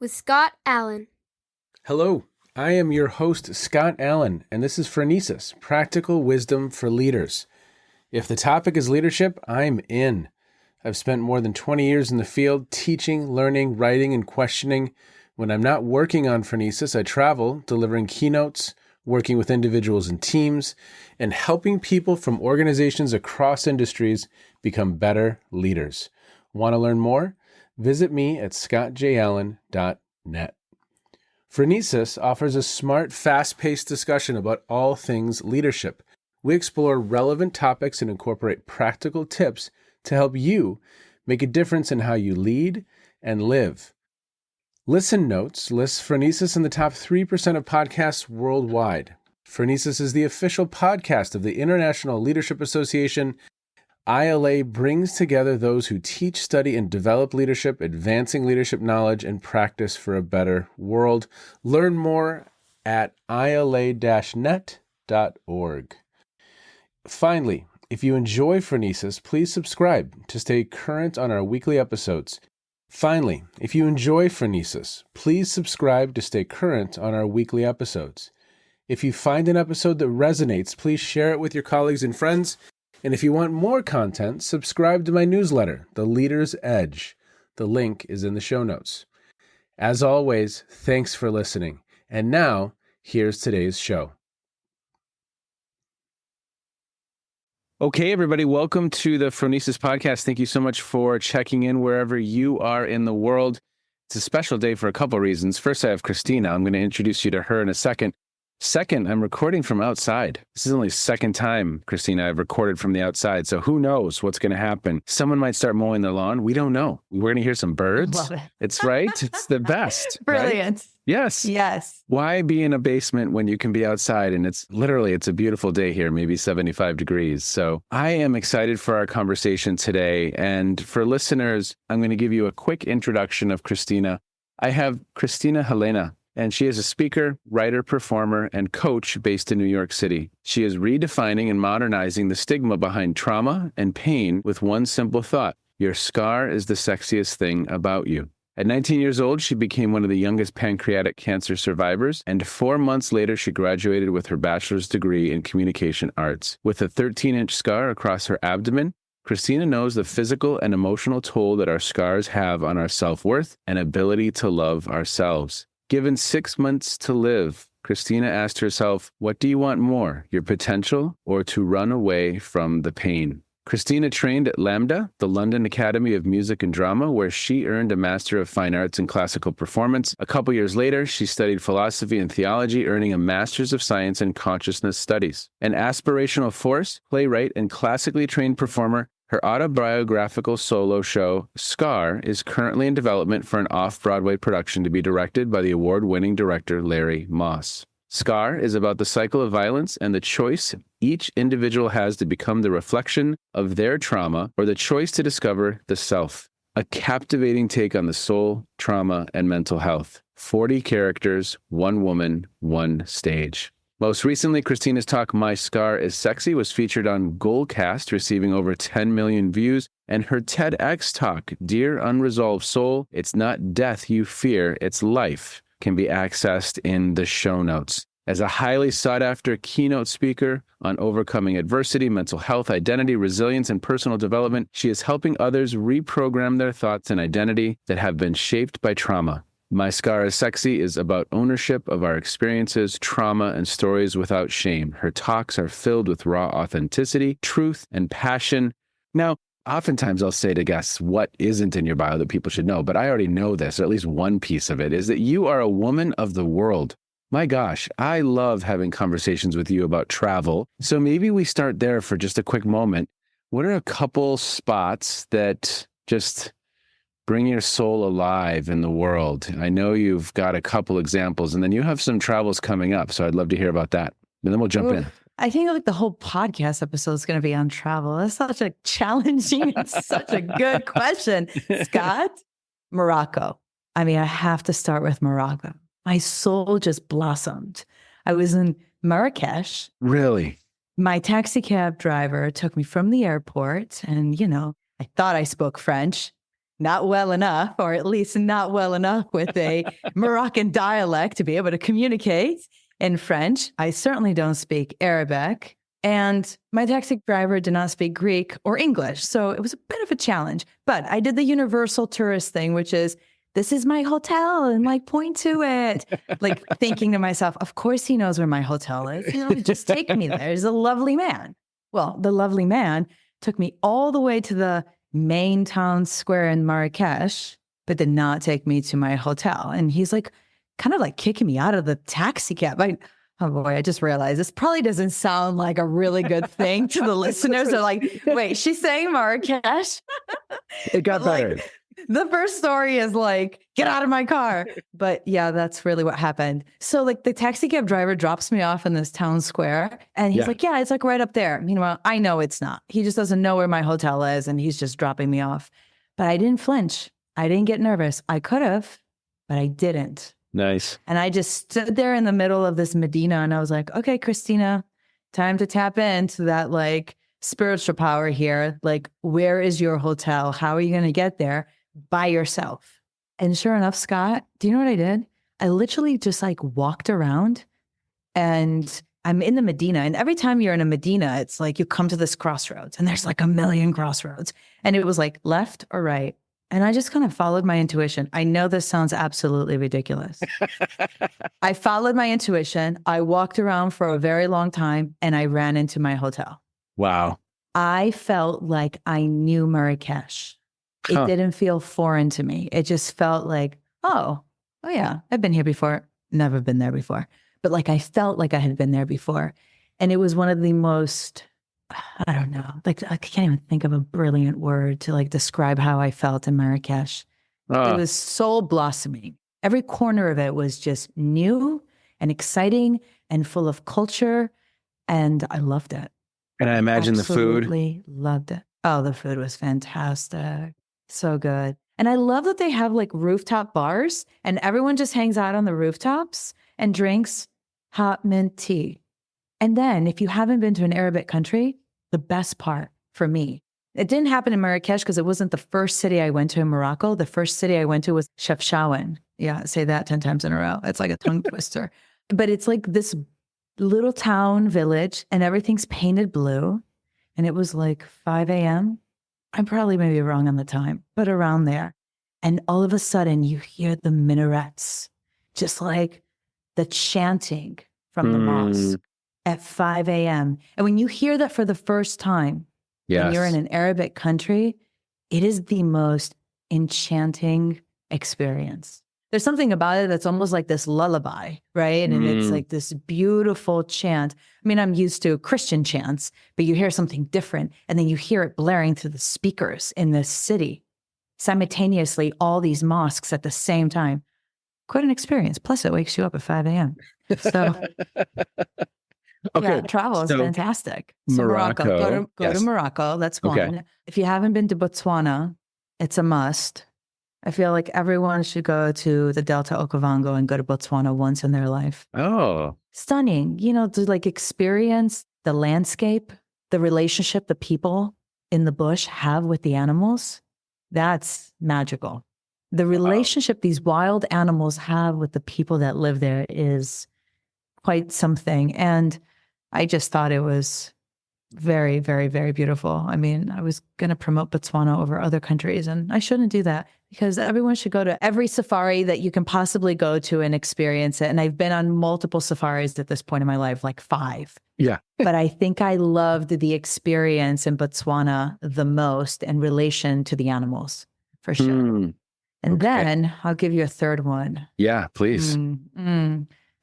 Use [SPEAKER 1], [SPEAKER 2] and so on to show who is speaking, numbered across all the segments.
[SPEAKER 1] with Scott Allen.
[SPEAKER 2] Hello, I am your host, Scott Allen, and this is Phronesis, Practical Wisdom for Leaders. If the topic is leadership, I'm in. I've spent more than 20 years in the field teaching, learning, writing, and questioning. When I'm not working on Phronesis, I travel, delivering keynotes, working with individuals and teams, and helping people from organizations across industries become better leaders. Want to learn more? Visit me at scottjallen.net. Phronesis offers a smart, fast-paced discussion about all things leadership. We explore relevant topics and incorporate practical tips to help you make a difference in how you lead and live. Listen Notes lists Phronesis in the top 3% of podcasts worldwide. Phronesis is the official podcast of the International Leadership Association. ILA brings together those who teach, study, and develop leadership, advancing leadership knowledge and practice for a better world. Learn more at ila-net.org. Finally, if you enjoy Phronesis, please subscribe to stay current on our weekly episodes. If you find an episode that resonates, please share it with your colleagues and friends. And if you want more content, subscribe to my newsletter, The Leader's Edge. The link is in the show notes. As always, thanks for listening. And now, here's today's show. Okay, everybody, welcome to the Phronesis podcast. Thank you so much for checking in wherever you are in the world. It's a special day for a couple reasons. First, I have Christina. I'm going to introduce you to her in a second. Second, I'm recording from outside. This is only the second time, Christina, I've recorded from the outside, so who knows what's going to happen. Someone might start mowing their lawn. We don't know. We're going to hear some birds.
[SPEAKER 3] Love it.
[SPEAKER 2] It's right. It's the best.
[SPEAKER 3] Brilliant.
[SPEAKER 2] Right? Yes.
[SPEAKER 3] Yes.
[SPEAKER 2] Why be in a basement when you can be outside? And it's a beautiful day here, maybe 75 degrees. So I am excited for our conversation today. And for listeners, I'm going to give you a quick introduction of Christina. I have Christina Helena. And she is a speaker, writer, performer, and coach based in New York City. She is redefining and modernizing the stigma behind trauma and pain with one simple thought: your scar is the sexiest thing about you. At 19 years old, she became one of the youngest pancreatic cancer survivors, and 4 months later, she graduated with her bachelor's degree in communication arts. With a 13-inch scar across her abdomen, Christina knows the physical and emotional toll that our scars have on our self-worth and ability to love ourselves. Given 6 months to live, Christina asked herself, what do you want more, your potential or to run away from the pain? Christina trained at LAMDA, the London Academy of Music and Drama, where she earned a Master of Fine Arts in Classical Performance. A couple years later, she studied philosophy and theology, earning a Master's of Science in Consciousness Studies. An aspirational force, playwright, and classically trained performer, her autobiographical solo show, Scar, is currently in development for an off-Broadway production to be directed by the award-winning director Larry Moss. Scar is about the cycle of violence and the choice each individual has to become the reflection of their trauma or the choice to discover the self. A captivating take on the soul, trauma, and mental health. 40 characters, one woman, one stage. Most recently, Christina's talk, My Scar is Sexy, was featured on Goldcast, receiving over 10 million views, and her TEDx talk, Dear Unresolved Soul, It's Not Death You Fear, It's Life, can be accessed in the show notes. As a highly sought-after keynote speaker on overcoming adversity, mental health, identity, resilience, and personal development, she is helping others reprogram their thoughts and identity that have been shaped by trauma. My Scar is Sexy is about ownership of our experiences, trauma, and stories without shame. Her talks are filled with raw authenticity, truth, and passion. Now, oftentimes I'll say to guests, what isn't in your bio that people should know? But I already know this, or at least one piece of it, is that you are a woman of the world. My gosh, I love having conversations with you about travel. So maybe we start there for just a quick moment. What are a couple spots that just bring your soul alive in the world? I know you've got a couple examples, and then you have some travels coming up. So I'd love to hear about that. And then we'll jump in.
[SPEAKER 3] I think like the whole podcast episode is going to be on travel. That's such a challenging and such a good question. Scott, Morocco. I mean, I have to start with Morocco. My soul just blossomed. I was in Marrakesh.
[SPEAKER 2] Really?
[SPEAKER 3] My taxi cab driver took me from the airport and, I thought I spoke French. not well enough, or at least not well enough with a Moroccan dialect to be able to communicate in French. I certainly don't speak Arabic. And my taxi driver did not speak Greek or English. So it was a bit of a challenge. But I did the universal tourist thing, which is, this is my hotel, and like point to it. Like thinking to myself, of course he knows where my hotel is. Just take me there. He's a lovely man. Well, the lovely man took me all the way to the main town square in Marrakesh, but did not take me to my hotel. And he's like, kind of like kicking me out of the taxi cab. Oh boy, I just realized this probably doesn't sound like a really good thing to the listeners. They're like, wait, she's saying Marrakesh?
[SPEAKER 2] It got better.
[SPEAKER 3] The first story is like, get out of my car. But yeah, that's really what happened. So like the taxi cab driver drops me off in this town square and he's like, yeah, it's like right up there. Meanwhile, I know it's not. He just doesn't know where my hotel is and he's just dropping me off. But I didn't flinch. I didn't get nervous. I could have, but I didn't.
[SPEAKER 2] Nice.
[SPEAKER 3] And I just stood there in the middle of this Medina and I was like, okay, Christina, time to tap into that like spiritual power here. Like, where is your hotel? How are you going to get there by yourself? And sure enough, Scott, do you know what I did? I literally just like walked around and I'm in the Medina. And every time you're in a Medina, it's like you come to this crossroads and there's like a million crossroads. And it was like left or right. And I just kind of followed my intuition. I know this sounds absolutely ridiculous. I followed my intuition. I walked around for a very long time and I ran into my hotel.
[SPEAKER 2] Wow.
[SPEAKER 3] I felt like I knew Marrakesh. It didn't feel foreign to me. It just felt like, oh yeah, I've been here before. Never been there before. But like I felt like I had been there before. And it was one of the most, I don't know, like I can't even think of a brilliant word to like describe how I felt in Marrakesh. It was soul blossoming. Every corner of it was just new and exciting and full of culture. And I loved it.
[SPEAKER 2] And I imagine the food.
[SPEAKER 3] Absolutely loved it. Oh, the food was fantastic. So good. And I love that they have like rooftop bars and everyone just hangs out on the rooftops and drinks hot mint tea. And then if you haven't been to an Arabic country, the best part for me, it didn't happen in Marrakesh because it wasn't the first city I went to in Morocco. The first city I went to was Chefchaouen. Yeah, say that 10 times in a row. It's like a tongue twister. But it's like this little town village and everything's painted blue. And it was like 5 a.m. I'm probably maybe wrong on the time, but around there. And all of a sudden you hear the minarets, just like the chanting from the mosque at 5 a.m. And when you hear that for the first time, when you're in an Arabic country, it is the most enchanting experience. There's something about it that's almost like this lullaby, right? And it's like this beautiful chant. I mean, I'm used to Christian chants, but you hear something different and then you hear it blaring through the speakers in this city. Simultaneously, all these mosques at the same time. Quite an experience. Plus, it wakes you up at 5 a.m. So,
[SPEAKER 2] okay,
[SPEAKER 3] yeah, travel is fantastic. So
[SPEAKER 2] Morocco.
[SPEAKER 3] Go to Morocco. That's one.
[SPEAKER 2] Okay.
[SPEAKER 3] If you haven't been to Botswana, it's a must. I feel like everyone should go to the Delta Okavango and go to Botswana once in their life.
[SPEAKER 2] Oh.
[SPEAKER 3] Stunning, to like experience the landscape, the relationship the people in the bush have with the animals. That's magical. The relationship these wild animals have with the people that live there is quite something. And I just thought it was very, very, very beautiful. I mean, I was going to promote Botswana over other countries, and I shouldn't do that because everyone should go to every safari that you can possibly go to and experience it. And I've been on multiple safaris at this point in my life, like 5.
[SPEAKER 2] Yeah.
[SPEAKER 3] But I think I loved the experience in Botswana the most in relation to the animals, for sure. And then I'll give you a third one.
[SPEAKER 2] Yeah, please.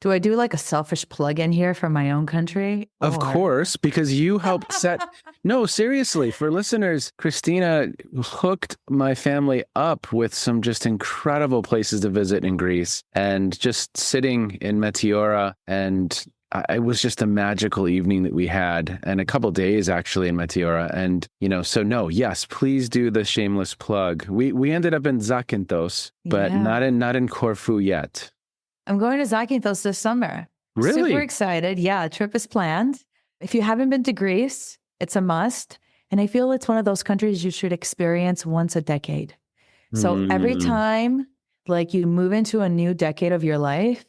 [SPEAKER 3] Do I do like a selfish plug in here for my own country?
[SPEAKER 2] Of course, because you helped set... No, seriously, for listeners, Christina hooked my family up with some just incredible places to visit in Greece. And just sitting in Meteora, and it was just a magical evening that we had, and a couple days actually in Meteora. And, so no, yes, please do the shameless plug. We ended up in Zakynthos, but not in Corfu yet.
[SPEAKER 3] I'm going to Zakynthos this summer.
[SPEAKER 2] Really?
[SPEAKER 3] Super excited. Yeah, trip is planned. If you haven't been to Greece, it's a must. And I feel it's one of those countries you should experience once a decade So every time like you move into a new decade of your life,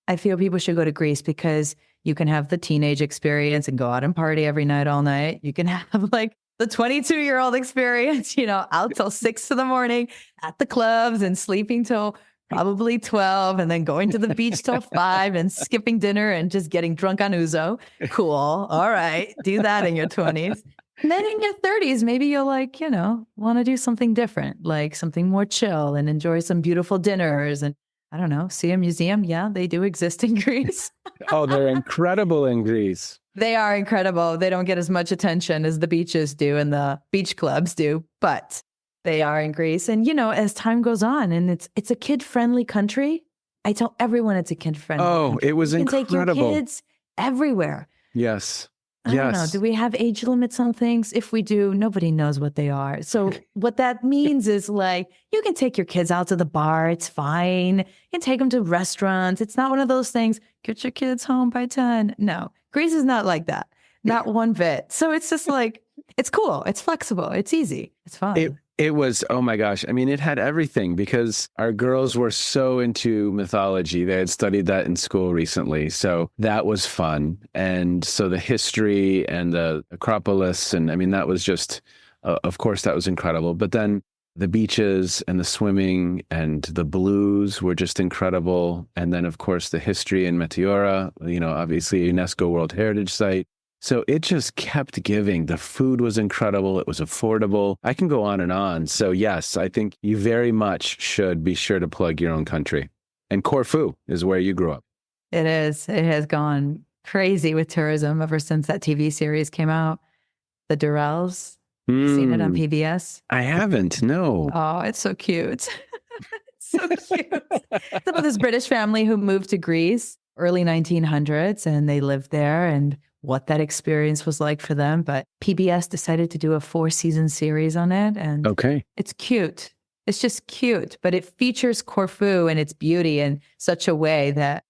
[SPEAKER 3] I feel people should go to Greece because you can have the teenage experience and go out and party every night, all night. You can have like the 22-year-old experience, out till 6 in the morning at the clubs and sleeping till probably 12 and then going to the beach till 5 and skipping dinner and just getting drunk on ouzo. Cool. All right. Do that in your 20s. And then in your 30s, maybe you'll want to do something different, like something more chill and enjoy some beautiful dinners and I don't know, see a museum. Yeah, they do exist in Greece.
[SPEAKER 2] Oh, they're incredible in Greece.
[SPEAKER 3] They are incredible. They don't get as much attention as the beaches do and the beach clubs do, but they are in Greece. And, as time goes on and it's a kid-friendly country, I tell everyone it's a kid-friendly country.
[SPEAKER 2] It was incredible.
[SPEAKER 3] You can take your kids everywhere.
[SPEAKER 2] Yes.
[SPEAKER 3] I don't know. Do we have age limits on things? If we do, nobody knows what they are. So what that means is like, you can take your kids out to the bar. It's fine. You can take them to restaurants. It's not one of those things, get your kids home by 10. No, Greece is not like that. Not one bit. So it's just like, it's cool. It's flexible. It's easy. It's fun.
[SPEAKER 2] It was, oh my gosh. I mean, it had everything because our girls were so into mythology. They had studied that in school recently. So that was fun. And so the history and the Acropolis, and I mean, that was just, of course, that was incredible. But then the beaches and the swimming and the blues were just incredible. And then, of course, the history in Meteora, obviously a UNESCO World Heritage Site. So it just kept giving. The food was incredible. It was affordable. I can go on and on. So yes, I think you very much should be sure to plug your own country. And Corfu is where you grew up.
[SPEAKER 3] It is. It has gone crazy with tourism ever since that TV series came out. The Durrells. Seen it on PBS?
[SPEAKER 2] I haven't, no.
[SPEAKER 3] Oh, it's so cute. It's so cute. It's about this British family who moved to Greece early 1900s and they lived there and what that experience was like for them. But PBS decided to do a 4-season series on it. And it's cute. It's just cute. But it features Corfu and its beauty in such a way that,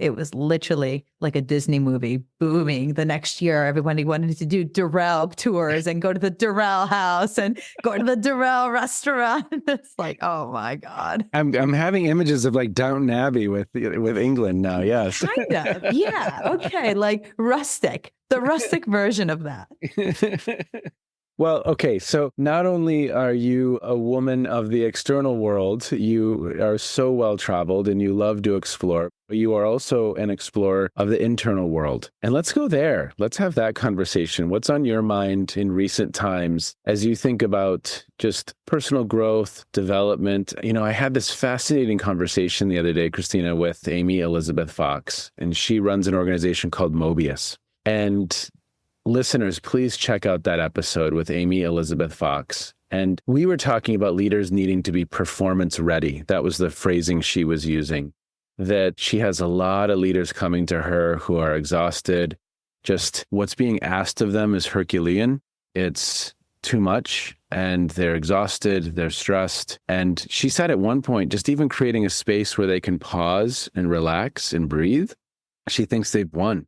[SPEAKER 3] it was literally like a Disney movie booming the next year. Everybody wanted to do Durrell tours and go to the Durrell house and go to the Durrell restaurant. It's like, oh my God.
[SPEAKER 2] I'm having images of like Downton Abbey with England now. Yes.
[SPEAKER 3] Kind of. Yeah. Okay. Like rustic, the rustic version of that.
[SPEAKER 2] Well, okay. So not only are you a woman of the external world, you are so well traveled and you love to explore, but you are also an explorer of the internal world. And let's go there. Let's have that conversation. What's on your mind in recent times as you think about just personal growth, development? I had this fascinating conversation the other day, Christina, with Amy Elizabeth Fox, and she runs an organization called Mobius. And listeners, please check out that episode with Amy Elizabeth Fox. And we were talking about leaders needing to be performance ready. That was the phrasing she was using, that she has a lot of leaders coming to her who are exhausted. Just what's being asked of them is Herculean. It's too much and they're exhausted, they're stressed. And she said at one point, just even creating a space where they can pause and relax and breathe, she thinks they've won.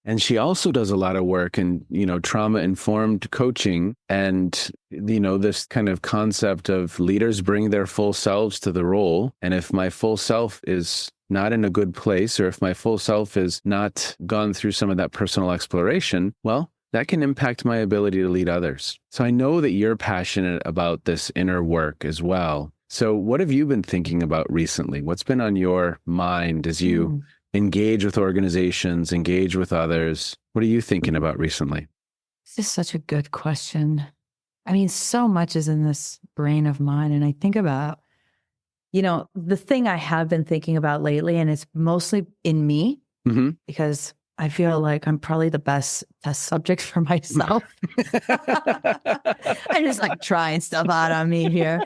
[SPEAKER 2] And she also does a lot of work in, trauma-informed coaching and, this kind of concept of leaders bring their full selves to the role. And if my full self is not in a good place, or if my full self has not gone through some of that personal exploration, well, that can impact my ability to lead others. So I know that you're passionate about this inner work as well. So what have you been thinking about recently? What's been on your mind as you engage with organizations, engage with others? What are you thinking about recently?
[SPEAKER 3] This is such a good question. I mean, so much is in this brain of mine. And I think about, the thing I have been thinking about lately, and it's mostly in me, because I feel like I'm probably the best test subject for myself. I'm just like trying stuff out on me here.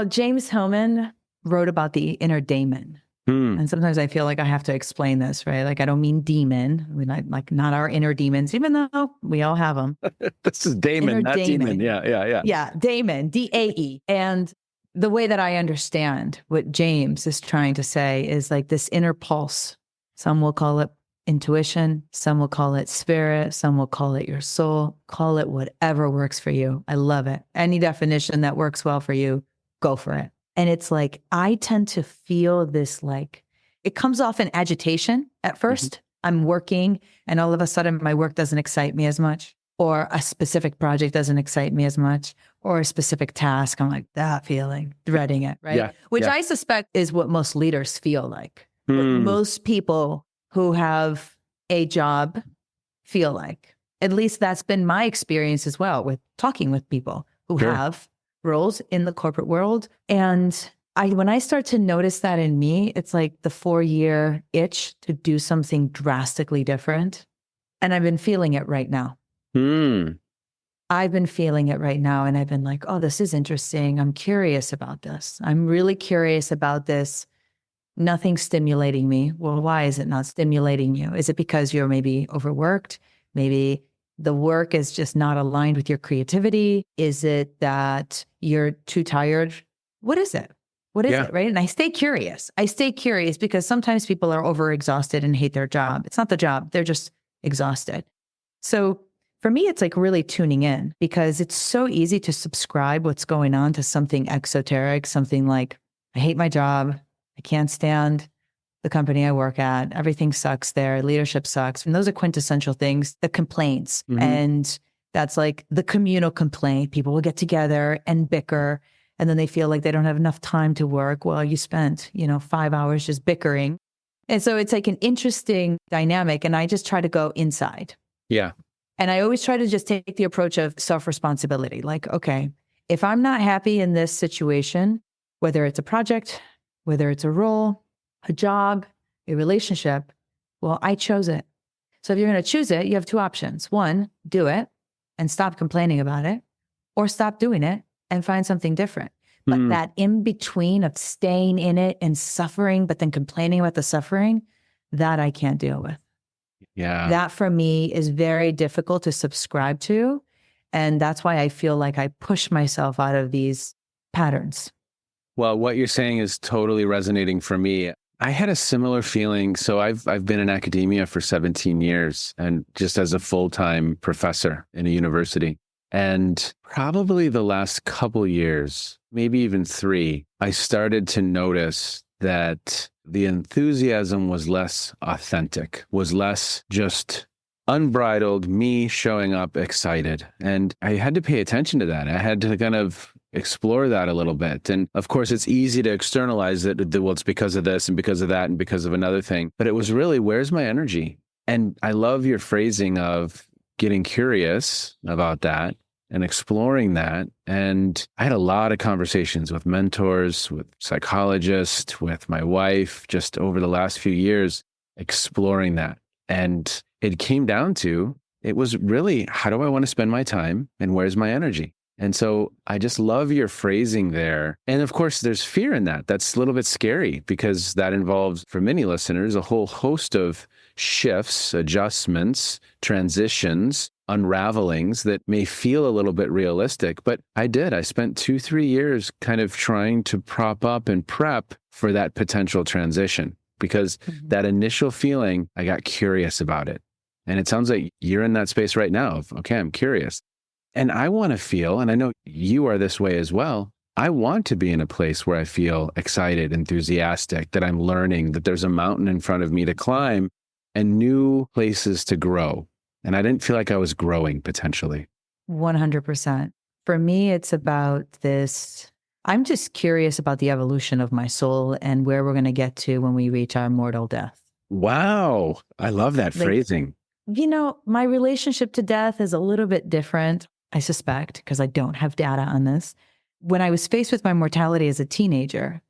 [SPEAKER 3] James Hillman wrote about the inner daemon. And sometimes I feel like I have to explain this, right? Like, I don't mean demon. We're not our inner demons, even though we all have them.
[SPEAKER 2] This is daemon, not demon. Yeah.
[SPEAKER 3] Yeah, daemon, D-A-E. And the way that I understand what James is trying to say is like this inner pulse. Some will call it intuition. Some will call it spirit. Some will call it your soul. Call it whatever works for you. I love it. Any definition that works well for you, go for it. And it's like, I tend to feel this, like, it comes off in agitation at first. I'm working and all of a sudden my work doesn't excite me as much, or a specific project doesn't excite me as much, or a specific task. I'm like, that feeling, dreading it, right?
[SPEAKER 2] Yeah.
[SPEAKER 3] Which
[SPEAKER 2] Yeah.
[SPEAKER 3] I suspect is what most leaders feel like. What
[SPEAKER 2] Hmm.
[SPEAKER 3] most people who have a job feel like. At least that's been my experience as well with talking with people who
[SPEAKER 2] Sure.
[SPEAKER 3] have roles in the corporate world. And when I start to notice that in me, it's like the 4-year itch to do something drastically different. And I've been feeling it right now.
[SPEAKER 2] Hmm.
[SPEAKER 3] I've been feeling it right now. And I've been like, oh, this is interesting. I'm curious about this. I'm really curious about this. Nothing's stimulating me. Well, why is it not stimulating you? Is it because you're maybe overworked? Maybe the work is just not aligned with your creativity? Is it that you're too tired? What is it? What is
[SPEAKER 2] Yeah.
[SPEAKER 3] it, right? And I stay curious. I stay curious because sometimes people are overexhausted and hate their job. It's not the job. They're just exhausted. So for me, it's like really tuning in, because it's so easy to subscribe what's going on to something exoteric, something like, I hate my job. I can't stand the company I work at. Everything sucks there. Leadership sucks. And those are quintessential things, the complaints. And that's like the communal complaint. People will get together and bicker, and then they feel like they don't have enough time to work. Well, you spent, 5 hours just bickering. And so it's like an interesting dynamic. And I just try to go inside.
[SPEAKER 2] Yeah.
[SPEAKER 3] And I always try to just take the approach of self-responsibility. Like, okay, if I'm not happy in this situation, whether it's a project, whether it's a role, a job, a relationship, well, I chose it. So if you're going to choose it, you have 2 options. 1, do it and stop complaining about it, or stop doing it and find something different. But that in between of staying in it and suffering, but then complaining about the suffering, that I can't deal with.
[SPEAKER 2] Yeah.
[SPEAKER 3] That for me is very difficult to subscribe to. And that's why I feel like I push myself out of these patterns.
[SPEAKER 2] Well, what you're saying is totally resonating for me. I had a similar feeling. So I've been in academia for 17 years, and just as a full-time professor in a university. And probably the last couple years, maybe even 3, I started to notice that the enthusiasm was less authentic, was less just unbridled, me showing up excited. And I had to pay attention to that. I had to kind of explore that a little bit. And of course, it's easy to externalize it. Well, it's because of this and because of that and because of another thing. But it was really, where's my energy? And I love your phrasing of getting curious about that and exploring that. And I had a lot of conversations with mentors, with psychologists, with my wife, just over the last few years, exploring that. And it came down to, it was really, how do I want to spend my time and where's my energy? And so I just love your phrasing there. And of course, there's fear in that. That's a little bit scary, because that involves, for many listeners, a whole host of shifts, adjustments, transitions, unravelings that may feel a little bit realistic. But I spent 2-3 years kind of trying to prop up and prep for that potential transition, because that initial feeling, I got curious about it. And it sounds like you're in that space right now of, okay, I'm curious. And I want to feel, and I know you are this way as well, I want to be in a place where I feel excited, enthusiastic, that I'm learning, that there's a mountain in front of me to climb and new places to grow. And I didn't feel like I was growing potentially.
[SPEAKER 3] 100%. For me, it's about this. I'm just curious about the evolution of my soul and where we're going to get to when we reach our mortal death.
[SPEAKER 2] Wow. I love that phrasing.
[SPEAKER 3] My relationship to death is a little bit different, I suspect, because I don't have data on this. When I was faced with my mortality as a teenager,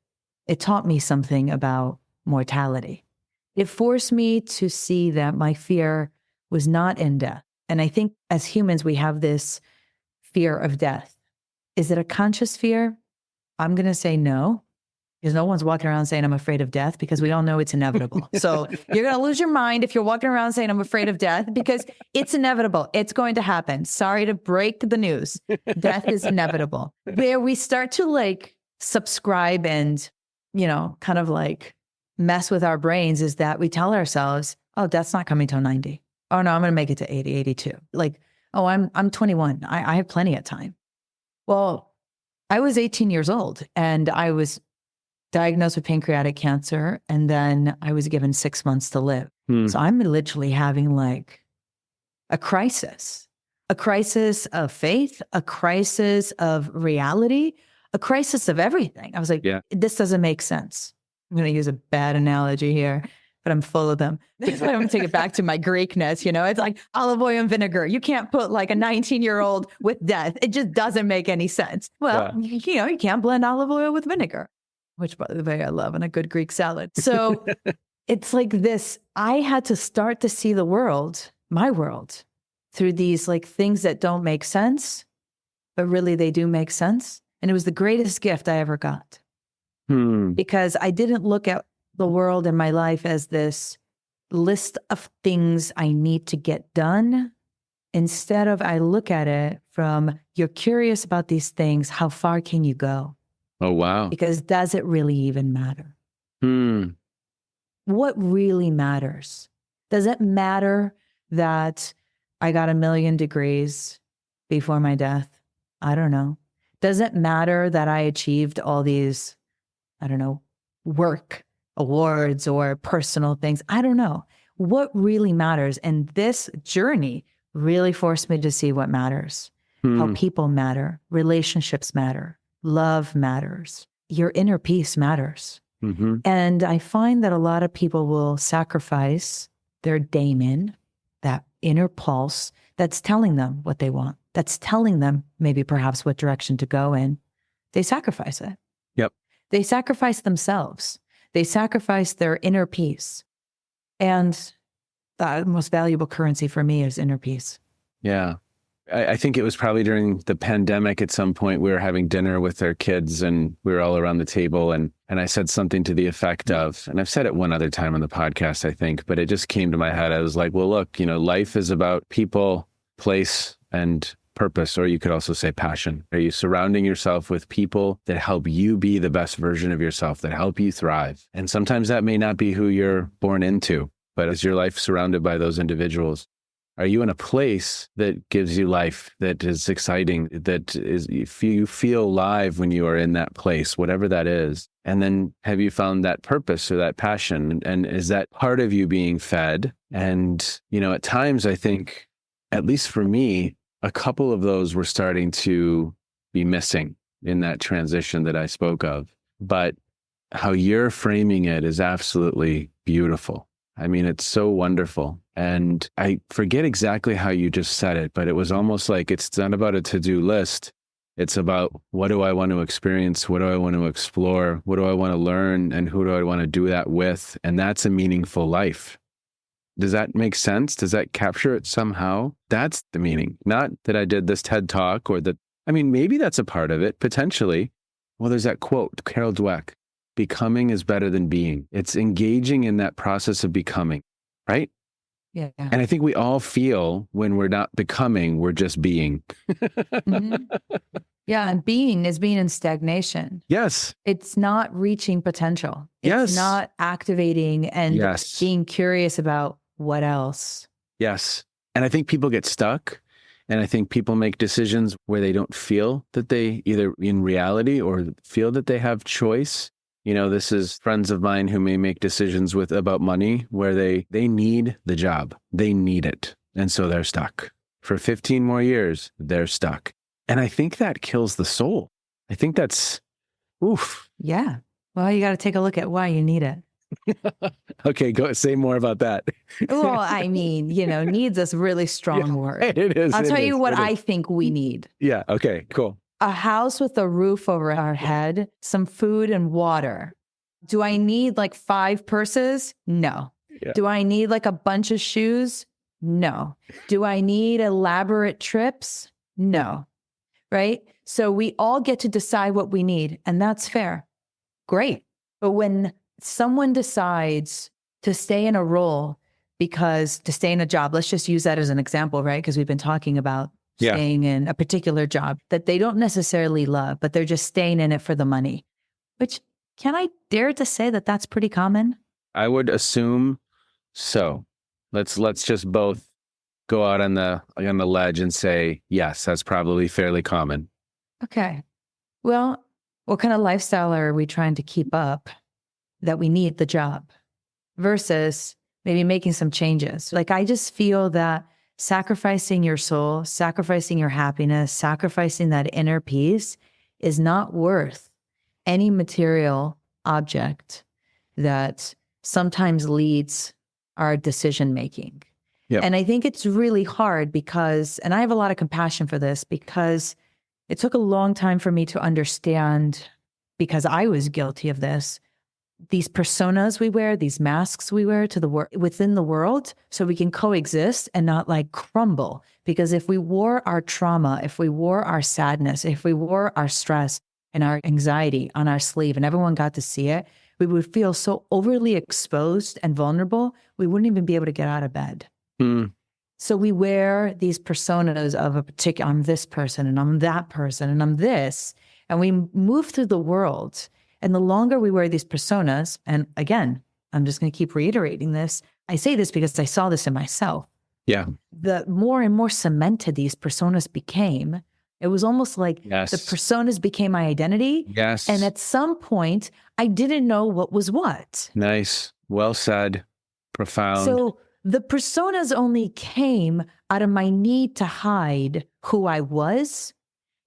[SPEAKER 3] it taught me something about mortality. It forced me to see that my fear was not in death. And I think as humans, we have this fear of death. Is it a conscious fear? I'm going to say no, because no one's walking around saying I'm afraid of death, because we all know it's inevitable. So you're going to lose your mind if you're walking around saying I'm afraid of death, because it's inevitable. It's going to happen. Sorry to break the news. Death is inevitable. Where we start to subscribe and, kind of mess with our brains is that we tell ourselves, oh, death's not coming till 90. Oh no, I'm going to make it to 80, 82. I'm 21. I have plenty of time. Well, I was 18 years old and I was diagnosed with pancreatic cancer. And then I was given 6 months to live. So I'm literally having like a crisis of faith, a crisis of reality, a crisis of everything. I was like, this doesn't make sense. I'm going to use a bad analogy here, but I'm full of them. That's why I'm going to take it back to my Greekness. You know, it's like olive oil and vinegar. You can't put like a 19-year-old with death. It just doesn't make any sense. Well, you know, you can't blend olive oil with vinegar, which by the way, I love, and a good Greek salad. So it's like this, I had to start to see the world, my world, through these like things that don't make sense, but really they do make sense. And it was the greatest gift I ever got. Because I didn't look at the world and my life as this list of things I need to get done. Instead of, I look at it from, you're curious about these things, how far can you go?
[SPEAKER 2] Oh, wow.
[SPEAKER 3] Because does it really even matter? What really matters? Does it matter that I got 1 million degrees before my death? I don't know. Does it matter that I achieved all these, I don't know, work awards or personal things? I don't know. What really matters? And this journey really forced me to see what matters, how people matter, relationships matter, love matters, your inner peace matters. And I find that a lot of people will sacrifice their daemon, that inner pulse that's telling them what they want, that's telling them maybe perhaps what direction to go in. They sacrifice it.
[SPEAKER 2] Yep.
[SPEAKER 3] They sacrifice themselves. They sacrifice their inner peace. And the most valuable currency for me is inner peace.
[SPEAKER 2] Yeah. I think it was probably during the pandemic at some point, we were having dinner with our kids and we were all around the table. And I said something to the effect of, and I've said it one other time on the podcast, I think, but it just came to my head. I was like, well, look, you know, life is about people, place, and purpose, or you could also say passion. Are you surrounding yourself with people that help you be the best version of yourself, that help you thrive? And sometimes that may not be who you're born into, but is your life surrounded by those individuals? Are you in a place that gives you life, that is exciting, that is, if you feel alive when you are in that place, whatever that is? And then have you found that purpose or that passion? And is that part of you being fed? And, you know, at times I think, at least for me, a couple of those were starting to be missing in that transition that I spoke of. But how you're framing it is absolutely beautiful. I mean, it's so wonderful. And I forget exactly how you just said it, but it was almost like it's not about a to-do list. It's about, what do I want to experience? What do I want to explore? What do I want to learn? And who do I want to do that with? And that's a meaningful life. Does that make sense? Does that capture it somehow? That's the meaning. Not that I did this TED Talk or that, I mean, maybe that's a part of it, potentially. Well, there's that quote, Carol Dweck, becoming is better than being. It's engaging in that process of becoming, right?
[SPEAKER 3] Yeah.
[SPEAKER 2] And I think we all feel when we're not becoming, we're just being.
[SPEAKER 3] Yeah. And being is being in stagnation.
[SPEAKER 2] Yes.
[SPEAKER 3] It's not reaching potential. It's
[SPEAKER 2] Yes.
[SPEAKER 3] not activating and being curious about what else.
[SPEAKER 2] Yes. And I think people get stuck. And I think people make decisions where they don't feel that they either in reality or feel that they have choice. You know, this is friends of mine who may make decisions about money where they need the job. They need it. And so they're stuck. For 15 more years, they're stuck. And I think that kills the soul. I think that's, oof.
[SPEAKER 3] Yeah. Well, you got to take a look at why you need it.
[SPEAKER 2] Okay, go say more about that.
[SPEAKER 3] Well, I mean, you know, needs is a really strong word.
[SPEAKER 2] It is.
[SPEAKER 3] I'll tell you what I think we need.
[SPEAKER 2] Yeah. Okay, cool.
[SPEAKER 3] A house with a roof over our head, some food and water. Do I need like 5 purses? No. Yeah. Do I need like a bunch of shoes? No. Do I need elaborate trips? No. Right? So we all get to decide what we need, and that's fair. Great. But when someone decides to stay in a role to stay in a job, let's just use that as an example, right? Because we've been talking about staying in a particular job that they don't necessarily love, but they're just staying in it for the money, which can I dare to say that that's pretty common?
[SPEAKER 2] I would assume so. Let's just both go out on the ledge and say, yes, that's probably fairly common.
[SPEAKER 3] Okay. Well, what kind of lifestyle are we trying to keep up that we need the job versus maybe making some changes? Like, I just feel that sacrificing your soul, sacrificing your happiness, sacrificing that inner peace is not worth any material object that sometimes leads our decision making.
[SPEAKER 2] Yep.
[SPEAKER 3] And I think it's really hard because, and I have a lot of compassion for this because it took a long time for me to understand, because I was guilty of this, these personas we wear, these masks we wear to the within the world, so we can coexist and not like crumble. Because if we wore our trauma, if we wore our sadness, if we wore our stress and our anxiety on our sleeve and everyone got to see it, we would feel so overly exposed and vulnerable, we wouldn't even be able to get out of bed.
[SPEAKER 2] Mm.
[SPEAKER 3] So we wear these personas of a particular, I'm this person and I'm that person and I'm this, and we move through the world. And the longer we wear these personas, and again, I'm just going to keep reiterating this. I say this because I saw this in myself.
[SPEAKER 2] Yeah.
[SPEAKER 3] The more and more cemented these personas became, it was almost like the personas became my identity.
[SPEAKER 2] Yes.
[SPEAKER 3] And at some point, I didn't know what was what.
[SPEAKER 2] Nice. Well said. Profound.
[SPEAKER 3] So the personas only came out of my need to hide who I was,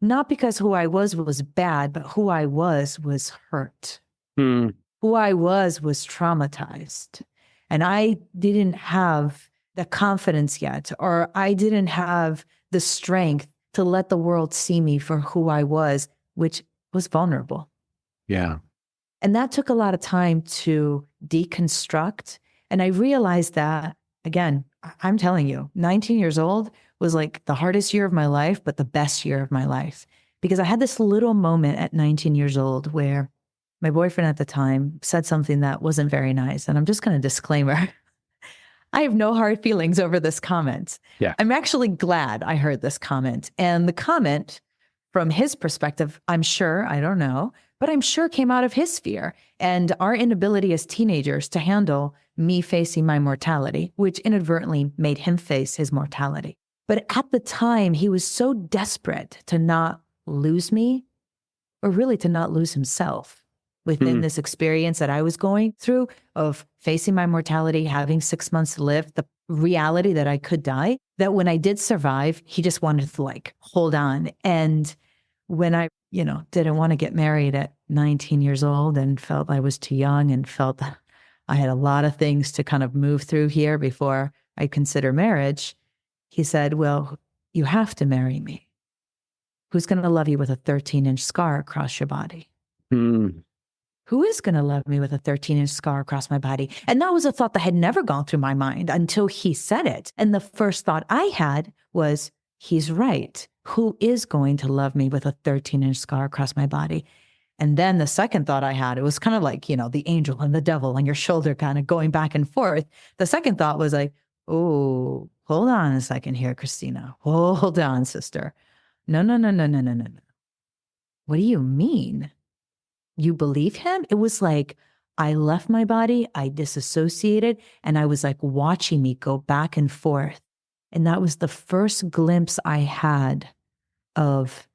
[SPEAKER 3] not because who I was bad, but who I was hurt.
[SPEAKER 2] Mm.
[SPEAKER 3] Who I was traumatized. And I didn't have the confidence yet, or I didn't have the strength to let the world see me for who I was, which was vulnerable.
[SPEAKER 2] Yeah.
[SPEAKER 3] And that took a lot of time to deconstruct. And I realized that, again, I'm telling you, 19 years old was like the hardest year of my life, but the best year of my life. Because I had this little moment at 19 years old where my boyfriend at the time said something that wasn't very nice. And I'm just going to disclaimer, I have no hard feelings over this comment.
[SPEAKER 2] Yeah.
[SPEAKER 3] I'm actually glad I heard this comment. And the comment, from his perspective, I'm sure, I don't know, but I'm sure came out of his fear and our inability as teenagers to handle me facing my mortality, which inadvertently made him face his mortality. But at the time, he was so desperate to not lose me, or really to not lose himself within this experience that I was going through of facing my mortality, having 6 months to live, the reality that I could die, that when I did survive, he just wanted to like hold on. And when I, didn't want to get married at 19 years old and felt I was too young and felt I had a lot of things to kind of move through here before I consider marriage, he said, well, you have to marry me. Who's going to love you with a 13-inch scar across your body?
[SPEAKER 2] Mm.
[SPEAKER 3] Who is going to love me with a 13-inch scar across my body? And that was a thought that had never gone through my mind until he said it. And the first thought I had was, he's right. Who is going to love me with a 13-inch scar across my body? And then the second thought I had, it was kind of like, the angel and the devil on your shoulder kind of going back and forth. The second thought was like, oh, hold on a second here, Christina. Hold on, sister. No. What do you mean? You believe him? It was like I left my body, I disassociated, and I was like watching me go back and forth. And that was the first glimpse I had of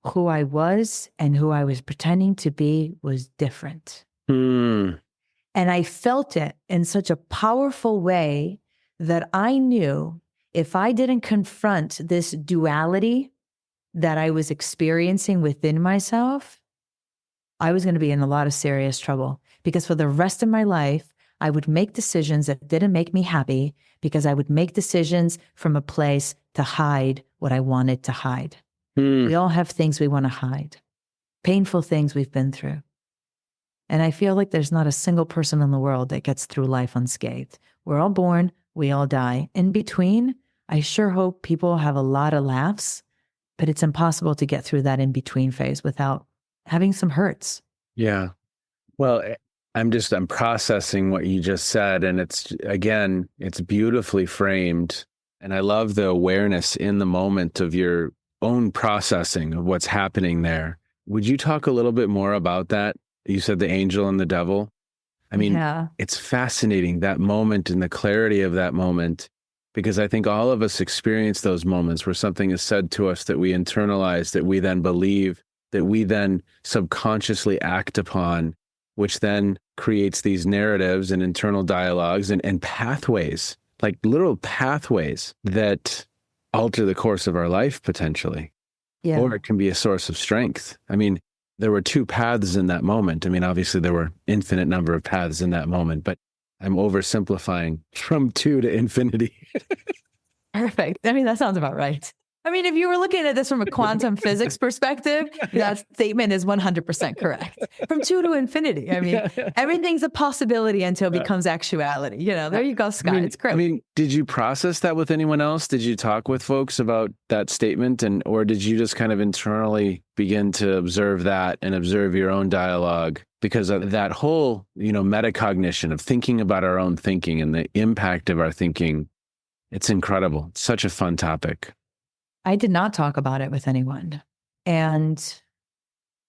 [SPEAKER 3] who I was and who I was pretending to be was different.
[SPEAKER 2] Mm.
[SPEAKER 3] And I felt it in such a powerful way that I knew if I didn't confront this duality that I was experiencing within myself, I was going to be in a lot of serious trouble, because for the rest of my life, I would make decisions that didn't make me happy because I would make decisions from a place to hide what I wanted to hide. We all have things we want to hide, painful things we've been through. And I feel like there's not a single person in the world that gets through life unscathed. We're all born, we all die. In between, I sure hope people have a lot of laughs, but it's impossible to get through that in-between phase without having some hurts.
[SPEAKER 2] Yeah. Well, I'm processing what you just said. And it's beautifully framed. And I love the awareness in the moment of your own processing of what's happening there. Would you talk a little bit more about that? You said the angel and the devil. I mean, It's fascinating, that moment and the clarity of that moment, because I think all of us experience those moments where something is said to us that we internalize, that we then believe, that we then subconsciously act upon, which then creates these narratives and internal dialogues and pathways, like literal pathways that alter the course of our life potentially.
[SPEAKER 3] Yeah.
[SPEAKER 2] Or it can be a source of strength. I mean, there were two paths in that moment. I mean, obviously there were infinite number of paths in that moment, but I'm oversimplifying from two to infinity.
[SPEAKER 3] Perfect. I mean, that sounds about right. I mean, if you were looking at this from a quantum physics perspective, that statement is 100% correct. From two to infinity. I mean, everything's a possibility until it becomes actuality. There you go, Scott. It's great.
[SPEAKER 2] I mean, did you process that with anyone else? Did you talk with folks about that statement, or did you just kind of internally begin to observe that and observe your own dialogue? Because of that whole, metacognition of thinking about our own thinking and the impact of our thinking, it's incredible. It's such a fun topic.
[SPEAKER 3] I did not talk about it with anyone. And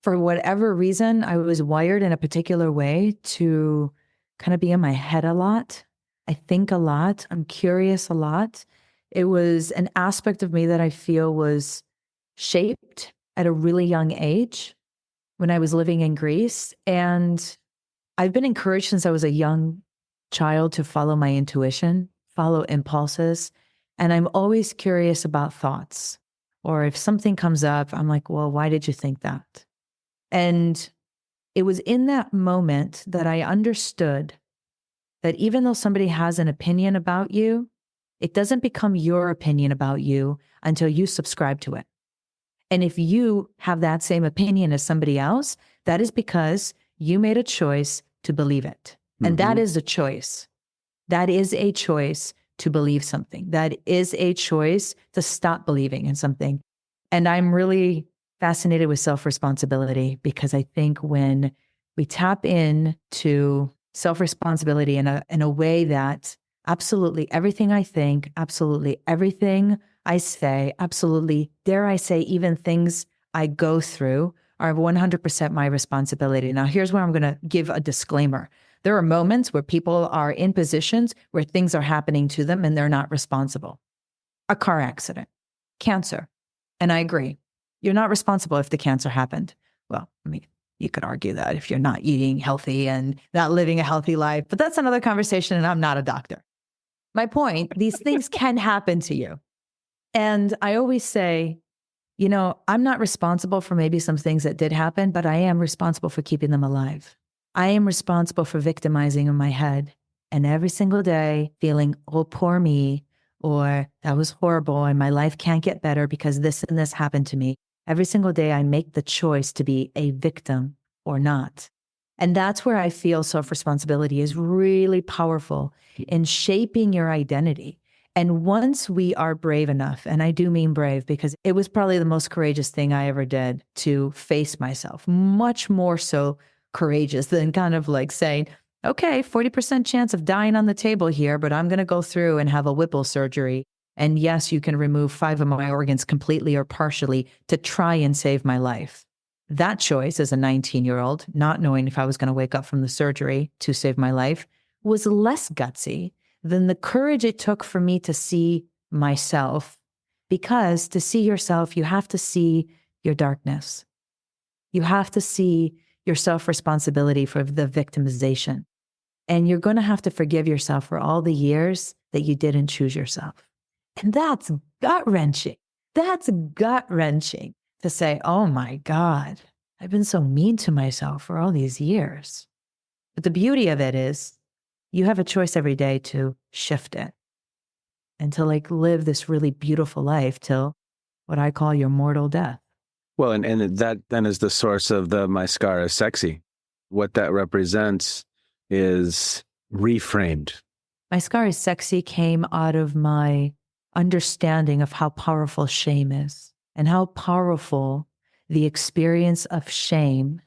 [SPEAKER 3] for whatever reason, I was wired in a particular way to kind of be in my head a lot. I think a lot. I'm curious a lot. It was an aspect of me that I feel was shaped at a really young age when I was living in Greece. And I've been encouraged since I was a young child to follow my intuition, follow impulses. And I'm always curious about thoughts. Or if something comes up, I'm like, well, why did you think that? And it was in that moment that I understood that even though somebody has an opinion about you, it doesn't become your opinion about you until you subscribe to it. And if you have that same opinion as somebody else, that is because you made a choice to believe it. And that is a choice. That is a choice to believe something. That is a choice to stop believing in something. And I'm really fascinated with self-responsibility because I think when we tap into self-responsibility in a way that absolutely everything I think, absolutely everything I say, absolutely, dare I say, even things I go through are 100% my responsibility. Now, here's where I'm going to give a disclaimer. There are moments where people are in positions where things are happening to them and they're not responsible. A car accident, cancer. And I agree. You're not responsible if the cancer happened. Well, I mean, you could argue that if you're not eating healthy and not living a healthy life, but that's another conversation and I'm not a doctor. My point, these things can happen to you. And I always say, I'm not responsible for maybe some things that did happen, but I am responsible for keeping them alive. I am responsible for victimizing in my head and every single day feeling, oh, poor me, or that was horrible and my life can't get better because this and this happened to me. Every single day I make the choice to be a victim or not. And that's where I feel self-responsibility is really powerful in shaping your identity. And once we are brave enough, and I do mean brave because it was probably the most courageous thing I ever did to face myself, much more so courageous than kind of like saying, okay, 40% chance of dying on the table here, but I'm going to go through and have a Whipple surgery. And yes, you can remove 5 of my organs completely or partially to try and save my life. That choice as a 19-year-old, not knowing if I was going to wake up from the surgery to save my life, was less gutsy than the courage it took for me to see myself. Because to see yourself, you have to see your darkness. You have to see your self-responsibility for the victimization. And you're going to have to forgive yourself for all the years that you didn't choose yourself. And that's gut-wrenching. That's gut-wrenching to say, oh my God, I've been so mean to myself for all these years. But the beauty of it is you have a choice every day to shift it and to live this really beautiful life till what I call your mortal death.
[SPEAKER 2] Well, and that then is the source of the my scar is sexy. What that represents is reframed.
[SPEAKER 3] My scar is sexy came out of my understanding of how powerful shame is and how powerful the experience of shame,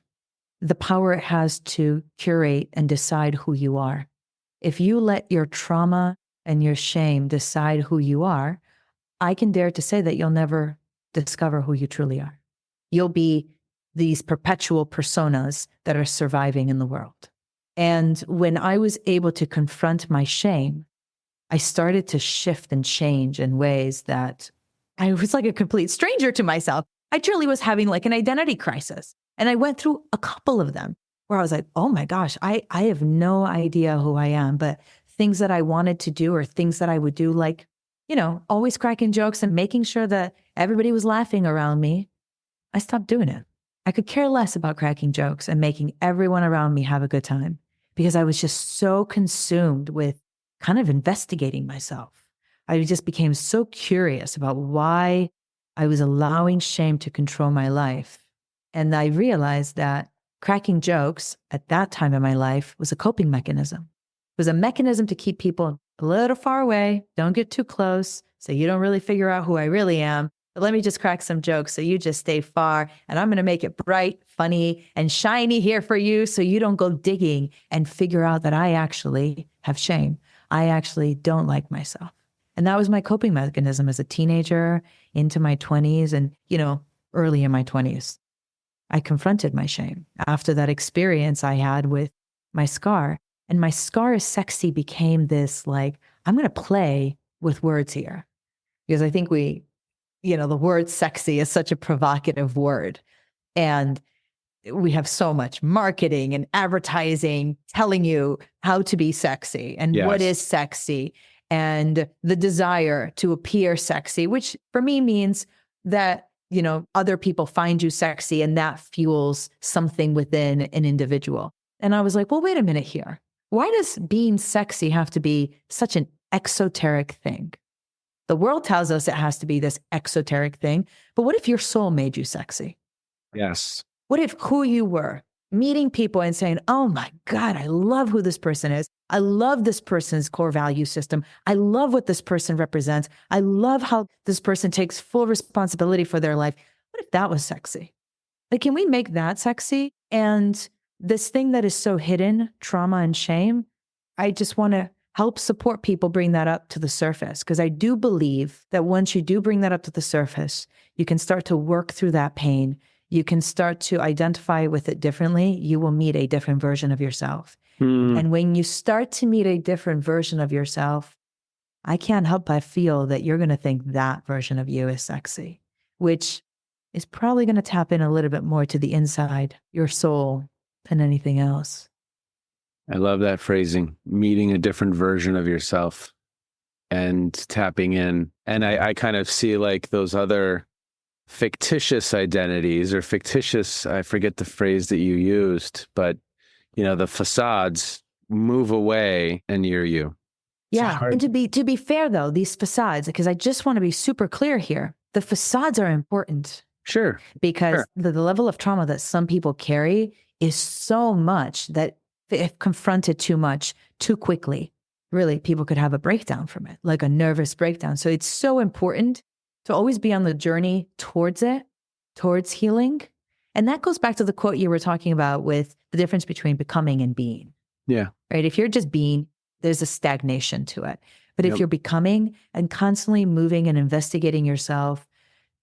[SPEAKER 3] the power it has to curate and decide who you are. If you let your trauma and your shame decide who you are, I can dare to say that you'll never discover who you truly are. You'll be these perpetual personas that are surviving in the world. And when I was able to confront my shame, I started to shift and change in ways that I was like a complete stranger to myself. I truly was having like an identity crisis. And I went through a couple of them where I was like, oh my gosh, I have no idea who I am, but things that I wanted to do or things that I would do, like, always cracking jokes and making sure that everybody was laughing around me. I stopped doing it. I could care less about cracking jokes and making everyone around me have a good time because I was just so consumed with kind of investigating myself. I just became so curious about why I was allowing shame to control my life. And I realized that cracking jokes at that time in my life was a coping mechanism. It was a mechanism to keep people a little far away, don't get too close, so you don't really figure out who I really am. But let me just crack some jokes so you just stay far, and I'm going to make it bright, funny, and shiny here for you so you don't go digging and figure out that I actually have shame. I actually don't like myself. And that was my coping mechanism as a teenager into my 20s and, early in my 20s. I confronted my shame after that experience I had with my scar. And my scar is sexy became this like, I'm going to play with words here. Because I think the word sexy is such a provocative word. And we have so much marketing and advertising telling you how to be sexy and what is sexy and the desire to appear sexy, which for me means that, other people find you sexy and that fuels something within an individual. And I was like, well, wait a minute here. Why does being sexy have to be such an exoteric thing? The world tells us it has to be this exoteric thing, but what if your soul made you sexy?
[SPEAKER 2] Yes.
[SPEAKER 3] What if who you were, meeting people and saying, oh my God, I love who this person is. I love this person's core value system. I love what this person represents. I love how this person takes full responsibility for their life. What if that was sexy? Like, can we make that sexy? And this thing that is so hidden, trauma and shame, I just want to help support people bring that up to the surface. Because I do believe that once you do bring that up to the surface, you can start to work through that pain. You can start to identify with it differently. You will meet a different version of yourself. And when you start to meet a different version of yourself, I can't help but feel that you're going to think that version of you is sexy, which is probably going to tap in a little bit more to the inside, your soul, than anything else.
[SPEAKER 2] I love that phrasing, meeting a different version of yourself and tapping in. And I kind of see like those other fictitious identities or fictitious, I forget the phrase that you used, but the facades move away and you're you.
[SPEAKER 3] Yeah. And to be fair though, these facades, because I just want to be super clear here, the facades are important.
[SPEAKER 2] Sure.
[SPEAKER 3] Because the level of trauma that some people carry is so much that if confronted too much, too quickly, really people could have a breakdown from it, like a nervous breakdown. So it's so important to always be on the journey towards it, towards healing. And that goes back to the quote you were talking about with the difference between becoming and being.
[SPEAKER 2] Yeah.
[SPEAKER 3] Right. If you're just being, there's a stagnation to it. But if you're becoming and constantly moving and investigating yourself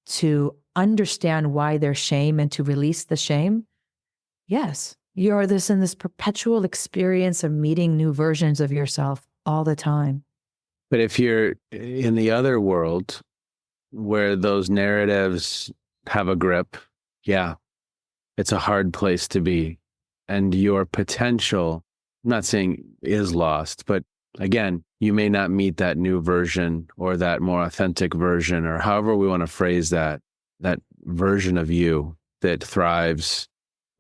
[SPEAKER 3] to understand why there's shame and to release the shame, yes, you're in this perpetual experience of meeting new versions of yourself all the time.
[SPEAKER 2] But if you're in the other world where those narratives have a grip, it's a hard place to be. And your potential, I'm not saying is lost, but again, you may not meet that new version or that more authentic version, or however we want to phrase that version of you that thrives,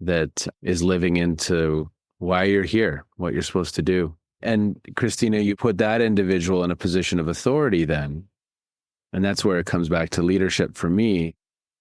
[SPEAKER 2] that is living into why you're here, what you're supposed to do. And Christina, you put that individual in a position of authority then. And that's where it comes back to leadership for me.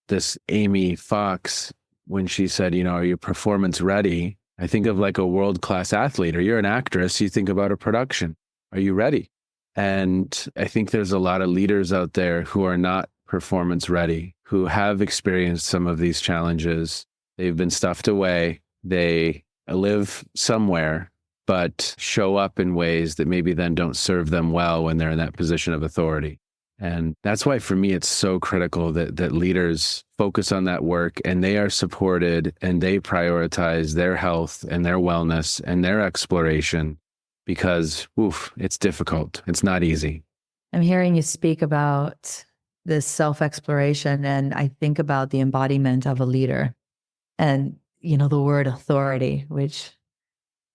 [SPEAKER 2] This Amy Fox, when she said, are you performance ready? I think of like a world-class athlete, or you're an actress, you think about a production. Are you ready? And I think there's a lot of leaders out there who are not performance ready, who have experienced some of these challenges. They've been stuffed away. They live somewhere, but show up in ways that maybe then don't serve them well when they're in that position of authority. And that's why for me, it's so critical that leaders focus on that work and they are supported and they prioritize their health and their wellness and their exploration, because, it's difficult. It's not easy.
[SPEAKER 3] I'm hearing you speak about this self-exploration and I think about the embodiment of a leader and, the word authority, which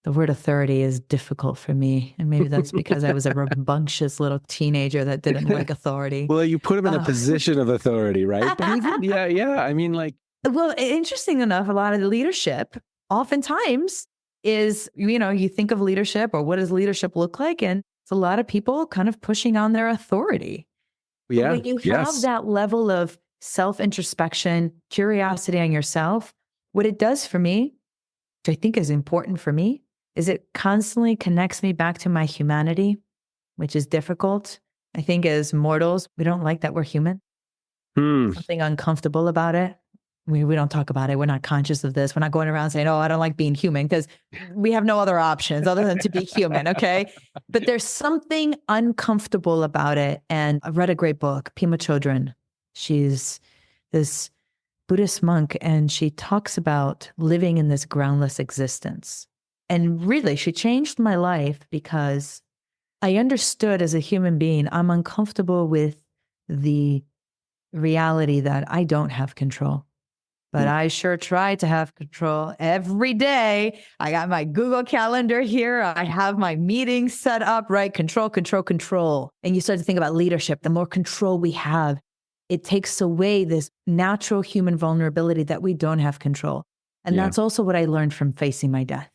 [SPEAKER 3] the word authority is difficult for me. And maybe that's because I was a rambunctious little teenager that didn't like authority.
[SPEAKER 2] Well, you put him in a position of authority, right? But even, yeah. I mean, like.
[SPEAKER 3] Well, interesting enough, a lot of the leadership oftentimes is, you think of leadership or what does leadership look like? And it's a lot of people kind of pushing on their authority.
[SPEAKER 2] Yeah.
[SPEAKER 3] But when you have that level of self-introspection, curiosity on yourself, what it does for me, which I think is important for me, is it constantly connects me back to my humanity, which is difficult. I think as mortals, we don't like that we're human. Something uncomfortable about it. We don't talk about it. We're not conscious of this. We're not going around saying, oh, I don't like being human, because we have no other options other than to be human, okay? But there's something uncomfortable about it. And I read a great book, Pema Chodron. She's this Buddhist monk, and she talks about living in this groundless existence. And really, she changed my life because I understood as a human being, I'm uncomfortable with the reality that I don't have control. But I sure try to have control every day. I got my Google Calendar here. I have my meetings set up, right? Control, control, control. And you start to think about leadership. The more control we have, it takes away this natural human vulnerability that we don't have control. And that's also what I learned from facing my death.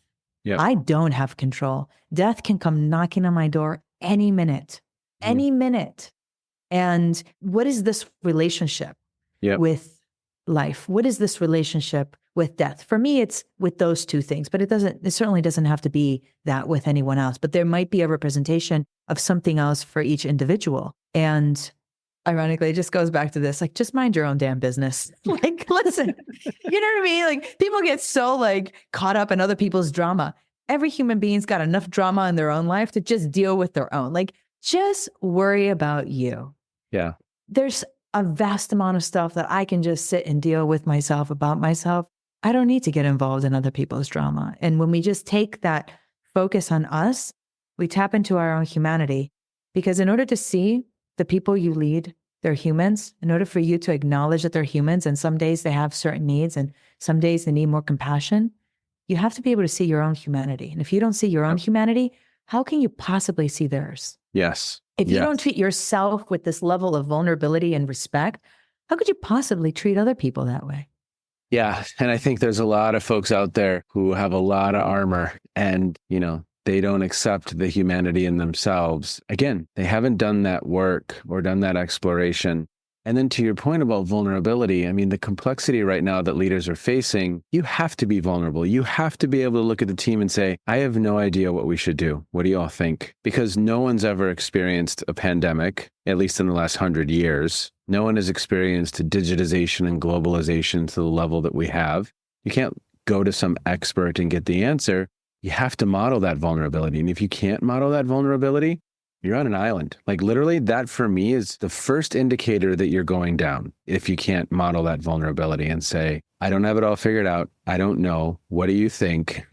[SPEAKER 3] Yep. I don't have control. Death can come knocking on my door any minute, any minute. And what is this relationship with life? What is this relationship with death? For me, it's with those two things, but it certainly doesn't have to be that with anyone else, but there might be a representation of something else for each individual. And ironically, it just goes back to this, like, just mind your own damn business. Like, listen, you know what I mean? Like, people get so caught up in other people's drama. Every human being's got enough drama in their own life to just deal with their own. Like, just worry about you.
[SPEAKER 2] Yeah.
[SPEAKER 3] There's a vast amount of stuff that I can just sit and deal with myself about myself. I don't need to get involved in other people's drama. And when we just take that focus on us, we tap into our own humanity. Because in order to see the people you lead, they're humans. In order for you to acknowledge that they're humans, and some days they have certain needs and some days they need more compassion, you have to be able to see your own humanity. And if you don't see your own humanity, how can you possibly see theirs?
[SPEAKER 2] Yes.
[SPEAKER 3] If you don't treat yourself with this level of vulnerability and respect, how could you possibly treat other people that way?
[SPEAKER 2] Yeah. And I think there's a lot of folks out there who have a lot of armor and, they don't accept the humanity in themselves. Again, they haven't done that work or done that exploration. And then to your point about vulnerability, I mean, the complexity right now that leaders are facing, you have to be vulnerable. You have to be able to look at the team and say, I have no idea what we should do. What do you all think? Because no one's ever experienced a pandemic, at least in the last 100 years. No one has experienced digitization and globalization to the level that we have. You can't go to some expert and get the answer. You have to model that vulnerability. And if you can't model that vulnerability, you're on an island. Like, literally, that for me is the first indicator that you're going down. If you can't model that vulnerability and say, I don't have it all figured out. I don't know. What do you think?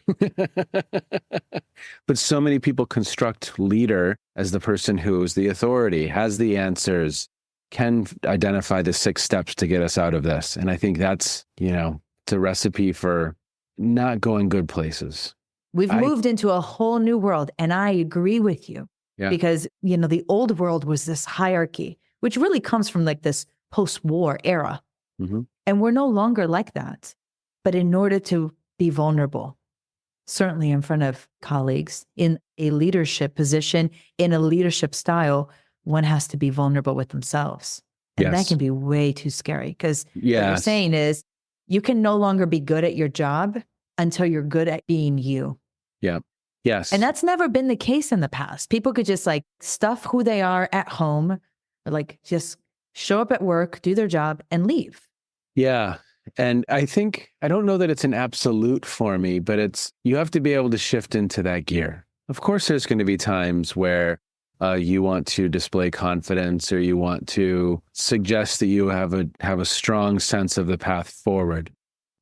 [SPEAKER 2] But so many people construct leader as the person who's the authority, has the answers, can identify the 6 steps to get us out of this. And I think that's, it's a recipe for not going good places.
[SPEAKER 3] We've moved into a whole new world. And I agree with you. Yeah. Because, the old world was this hierarchy, which really comes from this post-war era. Mm-hmm. And we're no longer like that. But in order to be vulnerable, certainly in front of colleagues, in a leadership position, in a leadership style, one has to be vulnerable with themselves. And that can be way too scary, because what you're saying is you can no longer be good at your job until you're good at being you.
[SPEAKER 2] Yeah. Yes.
[SPEAKER 3] And that's never been the case in the past. People could just stuff who they are at home, or just show up at work, do their job, and leave.
[SPEAKER 2] Yeah. And I don't know that it's an absolute for me, but you have to be able to shift into that gear. Of course, there's going to be times where you want to display confidence, or you want to suggest that you have a strong sense of the path forward.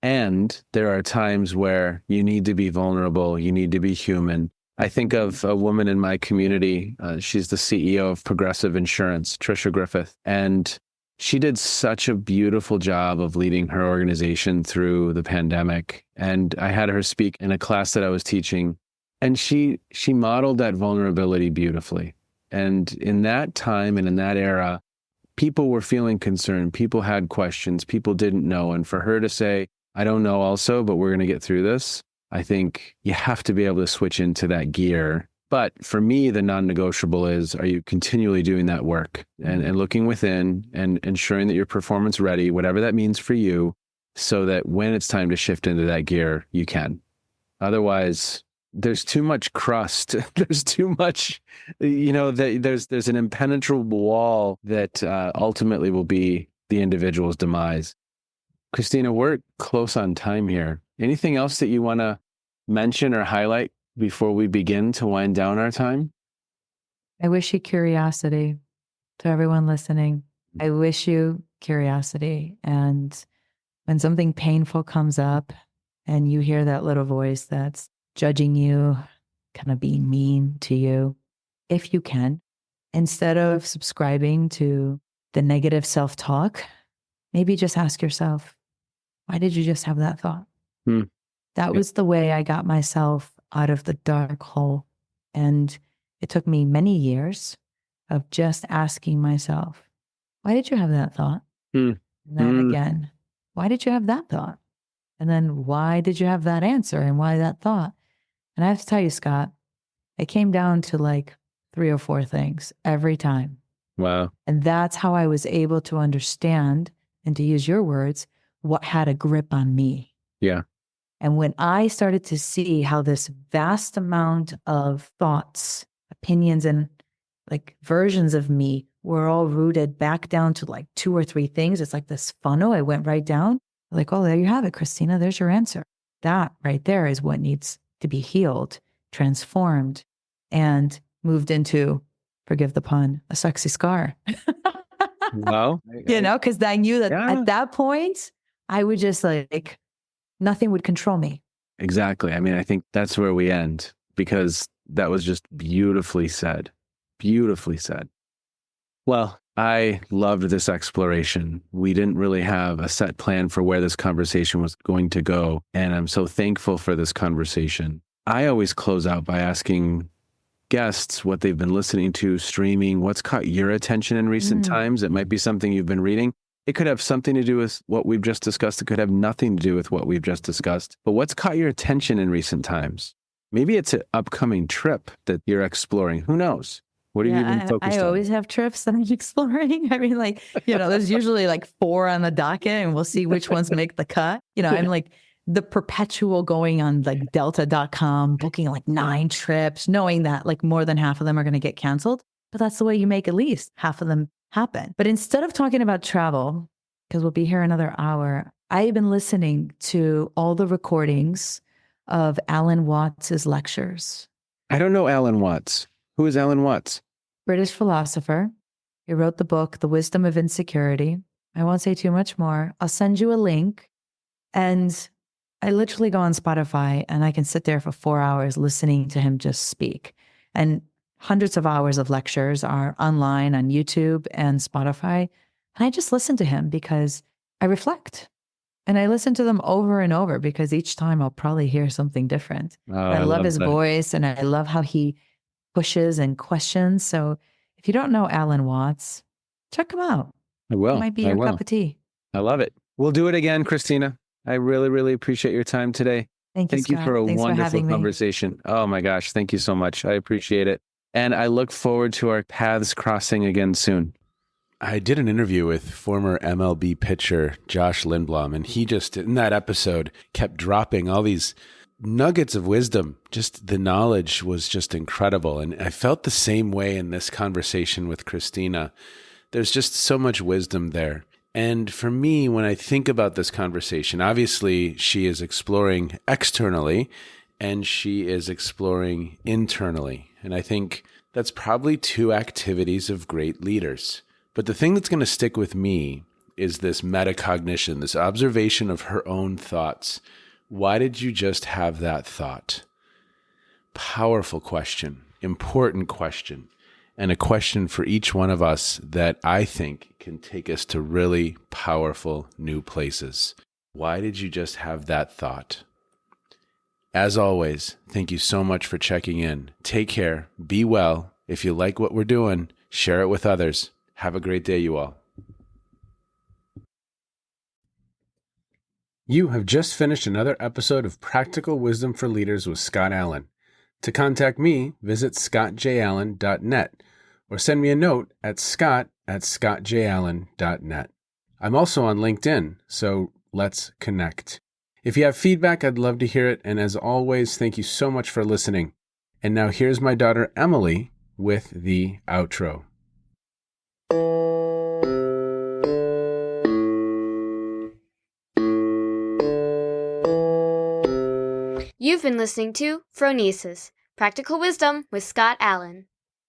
[SPEAKER 2] And there are times where you need to be vulnerable. You need to be human. I think of a woman in my community. She's the CEO of Progressive Insurance, Trisha Griffith. And She did such a beautiful job of leading her organization through the pandemic. And I had her speak in a class that I was teaching, and she modeled that vulnerability beautifully. And in that time and in that era, people were feeling concerned. People had questions. People didn't know. And for her to say, I don't know also, but we're going to get through this, I think you have to be able to switch into that gear. But for me, the non-negotiable is, are you continually doing that work and looking within and ensuring that you're performance ready, whatever that means for you, so that when it's time to shift into that gear, you can. Otherwise, there's too much crust. There's too much, there's an impenetrable wall that ultimately will be the individual's demise. Christina, we're close on time here. Anything else that you want to mention or highlight before we begin to wind down our time?
[SPEAKER 3] I wish you curiosity to everyone listening. I wish you curiosity. And when something painful comes up and you hear that little voice that's judging you, kind of being mean to you, if you can, instead of subscribing to the negative self-talk, maybe just ask yourself, why did you just have that thought? That was the way I got myself out of the dark hole. And it took me many years of just asking myself, why did you have that thought? And then again, why did you have that thought? And then why did you have that answer and why that thought? And I have to tell you, Scott, it came down to like 3 or 4 things every time.
[SPEAKER 2] Wow.
[SPEAKER 3] And that's how I was able to understand, and to use your words, what had a grip on me.
[SPEAKER 2] Yeah.
[SPEAKER 3] And when I started to see how this vast amount of thoughts, opinions, and like versions of me were all rooted back down to like 2 or 3 things, it's like this funnel. I went right down. Like, oh, there you have it, Christina. There's your answer. That right there is what needs to be healed, transformed, and moved into, forgive the pun, a sexy scar.
[SPEAKER 2] Well,
[SPEAKER 3] because I knew that at that point, I would just like, nothing would control me.
[SPEAKER 2] Exactly. I mean, I think that's where we end, because that was just beautifully said. Beautifully said. Well, I loved this exploration. We didn't really have a set plan for where this conversation was going to go, and I'm so thankful for this conversation. I always close out by asking guests what they've been listening to, streaming, what's caught your attention in recent times. It might be something you've been reading. It could have something to do with what we've just discussed. It could have nothing to do with what we've just discussed. But what's caught your attention in recent times? Maybe it's an upcoming trip that you're exploring. Who knows? What have you been focused on?
[SPEAKER 3] I always have trips that I'm exploring. I mean, like, there's usually like 4 on the docket, and we'll see which ones make the cut. I'm like the perpetual going on like delta.com, booking like 9 trips, knowing that like more than half of them are going to get canceled. But that's the way you make at least half of them happen. But instead of talking about travel, because we'll be here another hour, I've been listening to all the recordings of Alan Watts's lectures.
[SPEAKER 2] I don't know Alan Watts. Who is Alan Watts?
[SPEAKER 3] British philosopher. He wrote the book, The Wisdom of Insecurity. I won't say too much more. I'll send you a link. And I literally go on Spotify and I can sit there for 4 hours listening to him just speak. And hundreds of hours of lectures are online on YouTube and Spotify. And I just listen to him because I reflect. And I listen to them over and over because each time I'll probably hear something different. I love his voice, and I love how he pushes and questions. So if you don't know Alan Watts, check him out.
[SPEAKER 2] I will.
[SPEAKER 3] It might be your cup of tea.
[SPEAKER 2] I love it. We'll do it again, Christina. I really, really appreciate your time today.
[SPEAKER 3] Thank you,
[SPEAKER 2] Thank you
[SPEAKER 3] Scott.
[SPEAKER 2] for a
[SPEAKER 3] Thanks
[SPEAKER 2] wonderful conversation. Oh my gosh. Thank you so much. I appreciate it. And I look forward to our paths crossing again soon.
[SPEAKER 1] I did an interview with former MLB pitcher Josh Lindblom, and he just, in that episode, kept dropping all these nuggets of wisdom. Just the knowledge was just incredible. And I felt the same way in this conversation with Christina. There's just so much wisdom there. And for me, when I think about this conversation, obviously she is exploring externally and she is exploring internally. And I think that's probably 2 activities of great leaders. But the thing that's going to stick with me is this metacognition, this observation of her own thoughts. Why did you just have that thought? Powerful question, important question, and a question for each one of us that I think can take us to really powerful new places. Why did you just have that thought? As always, thank you so much for checking in. Take care. Be well. If you like what we're doing, share it with others. Have a great day, you all. You have just finished another episode of Practical Wisdom for Leaders with Scott Allen. To contact me, visit scottjallen.net or send me a note at scott@scottjallen.net. I'm also on LinkedIn, so let's connect. If you have feedback, I'd love to hear it. And as always, thank you so much for listening. And now here's my daughter, Emily, with the outro.
[SPEAKER 4] You've been listening to Phronesis, Practical Wisdom with Scott Allen.